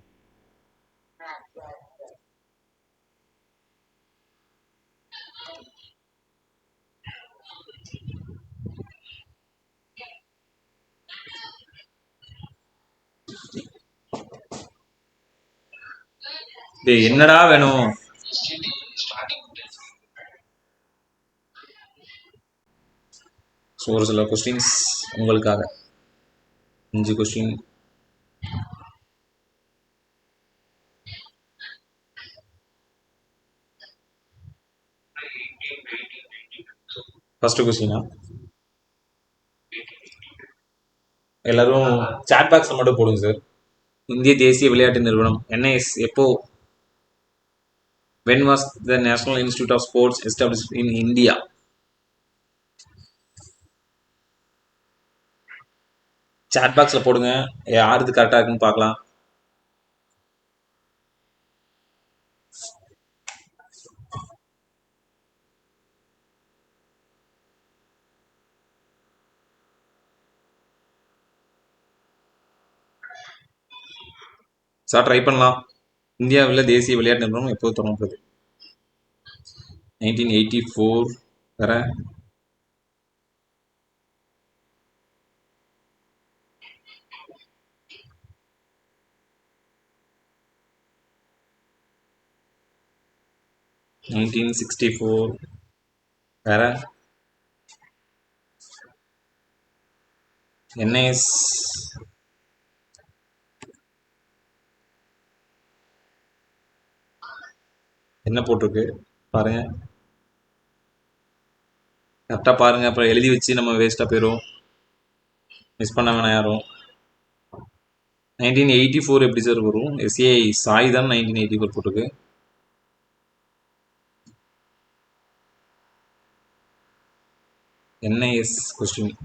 டேய் என்னடா வேணும்? ஸோ ஒரு சில கொஸ்டின்ஸ் உங்களுக்காக. 5 கொஸ்டின். ஃபர்ஸ்ட் கொஸ்டினா, எல்லாரும் சாட் பாக்ஸ்ல மட்டும் போடுங்க சார். இந்திய தேசிய விளையாட்டு நிறுவனம் NIS எப்போ, when was the National Institute of Sports established in India? Chat பாக்ஸ்ல போடுங்க, யாருது கரெக்டா இருக்குன்னு பார்க்கலாம். சார் ட்ரை பண்ணலாம். இந்தியாவில் தேசிய விளையாட்டு நிறுவனம் எப்போது தொடங்கப்பட்டது? 1984. வேற? (1964). வேற? NIS. என்ன போட்டிருக்கு பாருங்க, கரெக்டா பாருங்க, அப்புறம் எழுதி வச்சு நம்ம வேஸ்டா போயிடும். மிஸ் பண்ண வேணாம் யாரும். 1984 எப்படி சார் வரும்? SAI சாய் தான் 1984 போட்டிருக்கு. NIS question.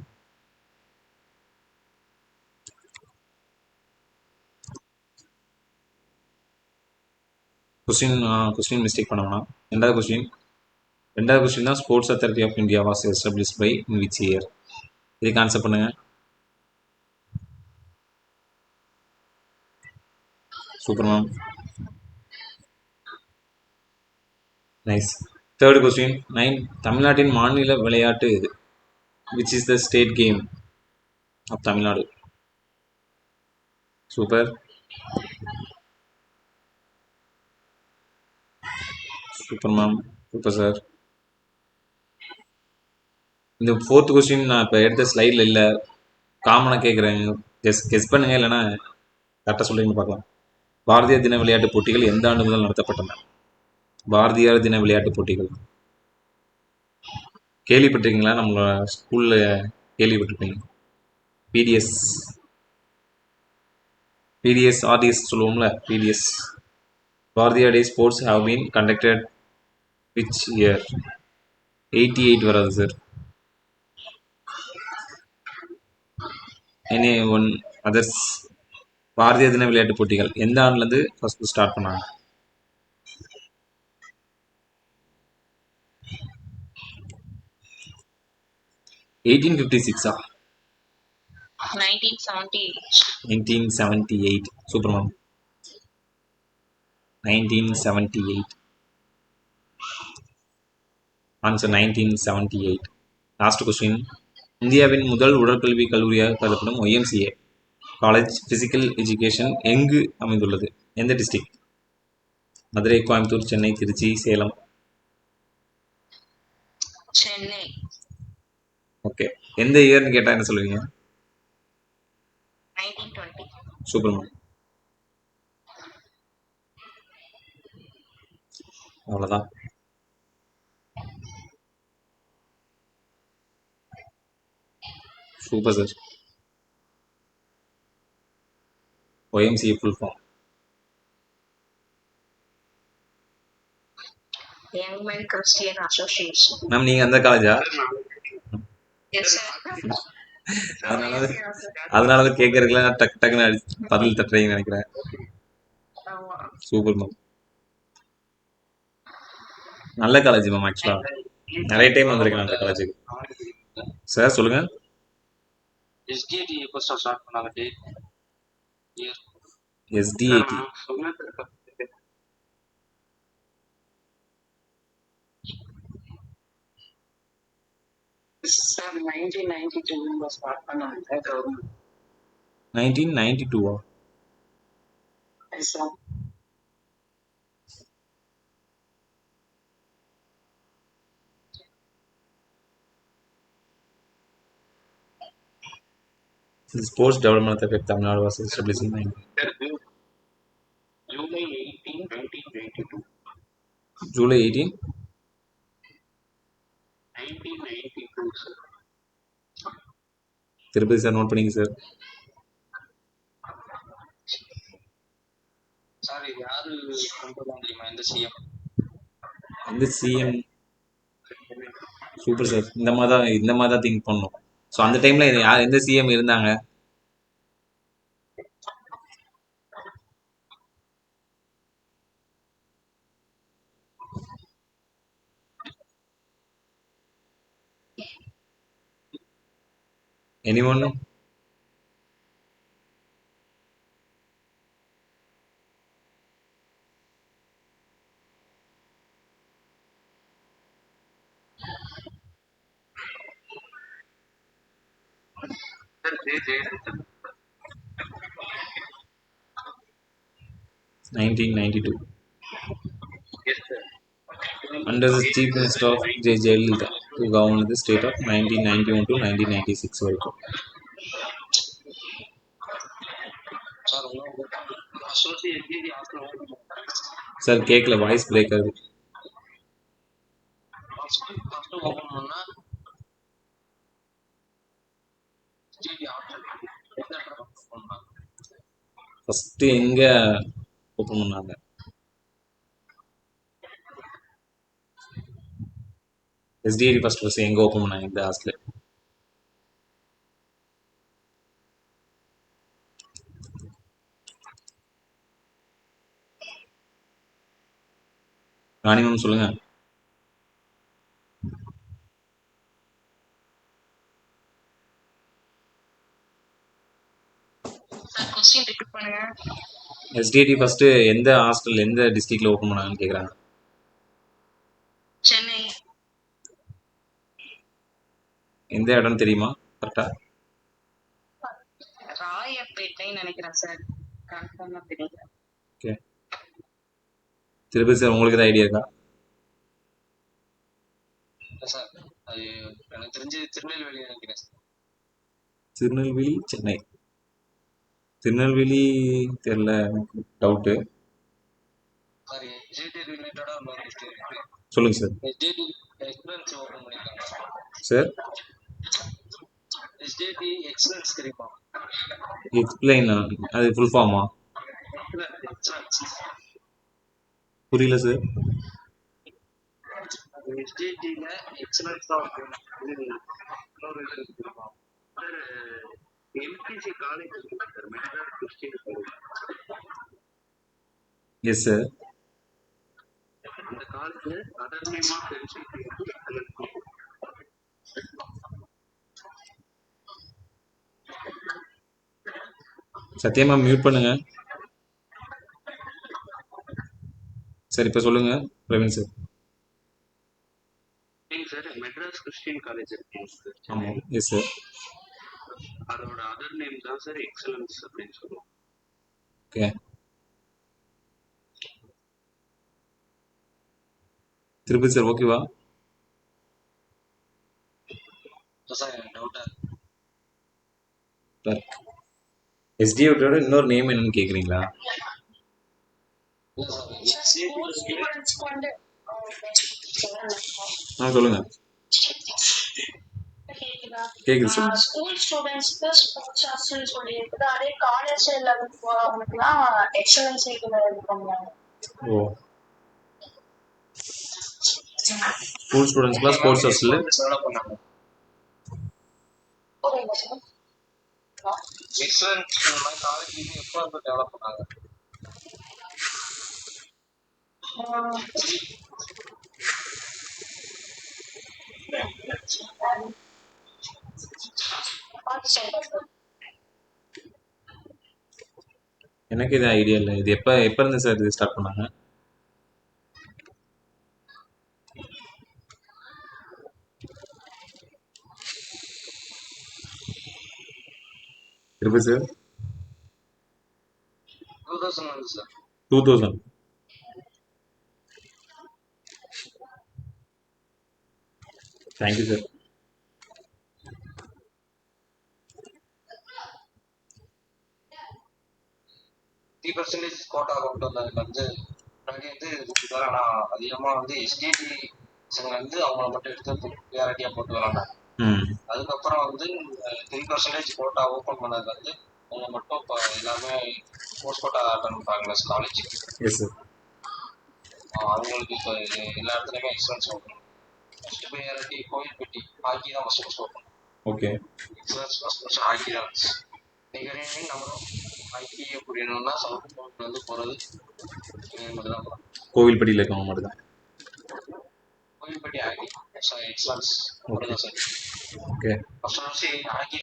கொஸ்டின் மிஸ்டேக் பண்ண வேணாம். ரெண்டாவது கொஸ்டின் தான், sports authority of India was establish by in which year? இதுக்கு ஆன்சர் பண்ணுங்க. Super ma'am, nice. Third question, தமிழ்நாட்டின் மாநில விளையாட்டு எது? Which is the state game of Tamil Nadu? Super super ma'am, super sir. இந்த ஃபோர்த் கொஸ்டின் நான் இப்போ எடுத்த ஸ்லைடில் இல்லை, காமனாக கேட்குறேன், கெஸ் பண்ணுங்க, இல்லைன்னா கரெக்டாக சொல்லுங்க பார்க்கலாம். பாரதியார் தின விளையாட்டுப் போட்டிகள் எந்த ஆண்டு முதல் நடத்தப்பட்டன? பாரதியார் தின விளையாட்டுப் போட்டிகள் கேள்விப்பட்டிருக்கீங்களா? நம்மளோட ஸ்கூலில் கேள்விப்பட்டிருப்பீங்க. PDS RDS சொல்லுவோம்ல, PDS. Bharathiyar day sports have been conducted which year? 88 வராது sir. Any one others? Bharathiyar தின விளையாட்டுப் போட்டிகள் எந்த ஆண்டுலேருந்து ஃபர்ஸ்ட் ஸ்டார்ட் பண்ணாங்க? 1856. 1978. Super ma'am, 1978. Answer 1978. Last question, இந்தியாவின் முதல் உடற்கல்வி கல்லூரியாக கருதப்படும் YMCA காலேஜ் பிசிக்கல் எஜுகேஷன் எங்கு அமைந்துள்ளது? எந்த டிஸ்ட்ரிக்ட்? மதுரை, கோயம்புத்தூர், சென்னை, திருச்சி, சேலம்? சென்னை. ஓகே, எந்த இயர்னு கேட்டா என்ன சொல்லுவீங்க? 1920. சூப்பர் மேம், அவ்வளோதான். Super sir. YMCA full form? Young Men Christian Association. Ma'am நீங்கள் அந்த காலேஜா? Yes, sir. அதனால தான் கேட்கறதுக்குலாம் டக்குன்னு பதில் தட்டுறீங்கன்னு நினைக்கிறேன். ஆமா. Super ma'am. நல்ல காலேஜ் மேம். ஆக்சுவலா நிறைய டைம் வந்திருக்கேன் அந்த காலேஜுக்கு. சார் சொல்லுங்க. எஸ்டிஐடி எப்போ ஸ்டார்ட் பண்ணாங்க date year? SDIT sir 1992 start பண்ணாங்க government. 1992 sir sports development effect Tamil Nadu was established in July 18, 1992. July 18 1992 sir. Tirupati sir note பண்ணிங்க சார். சார் இது யாரு கொண்டு தெரியுமா இந்த சிஎம்? எந்த சிஎம்? Super sir. இந்த மாதிரி தான் திங்க் பண்ணணும். ஸோ அந்த டைம்ல யார் எந்த சிஎம் இருந்தாங்க? Anyone? Sir Jayalalithaa. 1992 yes sir. under the chief minister of J. Jayalalitha who governed the state of 1991 to 1996 வரைக்கும். Sir associate STID hostel sir கேட்கல, வாய்ஸ் பிரேக் ஆகுது. ஃபர்ஸ்ட் ஓபன் பண்ணா எஸ்டிஐடி ஹாஸ்டல் எந்த இடத்துல ஓபன் பண்ணாங்க? ஃபர்ஸ்ட் எங்க open பண்ணாங்க? STID first எங்க ஓப்பன் பண்ணாங்க இந்த ஹாஸ்டல்? ராணி மேம் சொல்லுங்க. சார் கொஸ்டின் ரிப்பீட் பண்ணுங்க. எஸ்டிஐடி ஃபர்ஸ்ட் எந்த ஹாஸ்டல் எந்த டிஸ்ட்ரிக்ட்ல ஓப்பன் பண்ணாங்கன்னு கேக்குறாங்க. சென்னை. எந்த இடம் தெரியுமா கரெக்டா? ராயப்பேட்டைன்னு நினைக்கிறேன் சார். கன்ஃபார்மா தெரியல. ஓகே. திருப்பதி சார் உங்களுக்கு ஏதாவது ஐடியா இருக்கா? சார் அது எனக்கு தெரிஞ்சு திருநெல்வேலி நினைக்கிறேன் சார். திருநெல்வேலி, சென்னை. திருநெல்வேலி தெரியல, டவுட்டு. சார் எஸ்டிஐடி ரிலேட்டடா இன்னொரு கொஸ்டின் இருக்கு. சொல்லுங்க சார். எஸ்டிஐடி எக்ஸலன்ஸ் ஓபன் பண்ணிருக்காங்க சார். எஸ்டிஐடி எக்ஸலன்ஸ் தெரியுமா? எக்ஸ்பிளைன், அது ஃபுல் ஃபார்மா? புரியல சார். எஸ்டிஐடில எக்ஸலன்ஸ் இன்னொரு இது தெரியுமா சார்? எம்பிசி காலேஜ் இருக்கு sir, Madras Christian college. Yes sir. இந்த college other name of SDIT excellence. சத்யமா மியூட் பண்ணுங்க சார். இப்போ சொல்லுங்க Praveen sir. Sir Madras Christian college இருக்கு சார். ஆமாம். Yes sir. அதோட அதர் நேம் தான் சார் எக்ஸலன்ஸ் அப்படின்னு சொல்லுவோம். ஓகே. திருப்பதி சார் ஓகேவா? சார் டவுட்டா எஸ்டிஓட இன்னொரு நேம் என்னன்னு கேக்குறீங்களா? சொல்லுங்க. கேக்குது சார். ஸ்கூல் ஸ்டூடெண்ட்ஸ்க்கு ஸ்போர்ட்ஸ் ஹாஸ்டல் சொல்லி இருக்குது. அதே காலேஜ் லெவல் போறவங்களுக்குலாம் எக்ஸலன்ஸ் இது பண்ணுவாங்க. ஓ, ஸ்கூல் ஸ்டூடெண்ட்ஸ்க்குலாம் ஸ்போர்ட்ஸ் ஹாஸ்டல் டெவலப் பண்ணாங்க. ஓகேங்க சார். எக்ஸலன்ஸ் இந்த மாதிரி காலேஜ் எப்போ வந்து டெவலப் பண்ணாங்க? பார்த்து சொல்றேன் சார். எனக்கு இது ஐடியா இல்லை. இது எப்போ இருந்து சார் இது ஸ்டார்ட் பண்ணாங்க? இருப்பு சார் 2000 வந்து sir 2000. Thank you sir. Three percentage quota கொண்டு வந்ததுல வந்து ஆனால் அதிகமாக வந்து எஸ்டிடி வந்து அவங்கள மட்டும் எடுத்து கிளியாரிட்டியாக போட்டு விளாண்டாங்க. அதுக்கப்புறம் வந்து 3% கோட்டா ஓப்பன் பண்ணது வந்து அவங்க மட்டும் இப்போ எல்லாமே ஸ்போர்ட்ஸ் கோட்டா அட்டன் பண்ணுறாங்களா காலேஜ். Yes sir. அவங்களுக்கு இப்போ எல்லா இடத்துலையுமே excellence open. First priority Kovilpatti hockey தான் first open. Okay. Excellence first hockey தான். நிகழ்ச்சி நம்மளும் ஹாக்கியை புரியணும்னா சவுத் வந்து போகிறது மட்டும் தான் போகிறோம். கோவில்பட்டியில் இருக்கவங்க மட்டும் தான். Kovilpatti hockey excellence. Okay. First hockey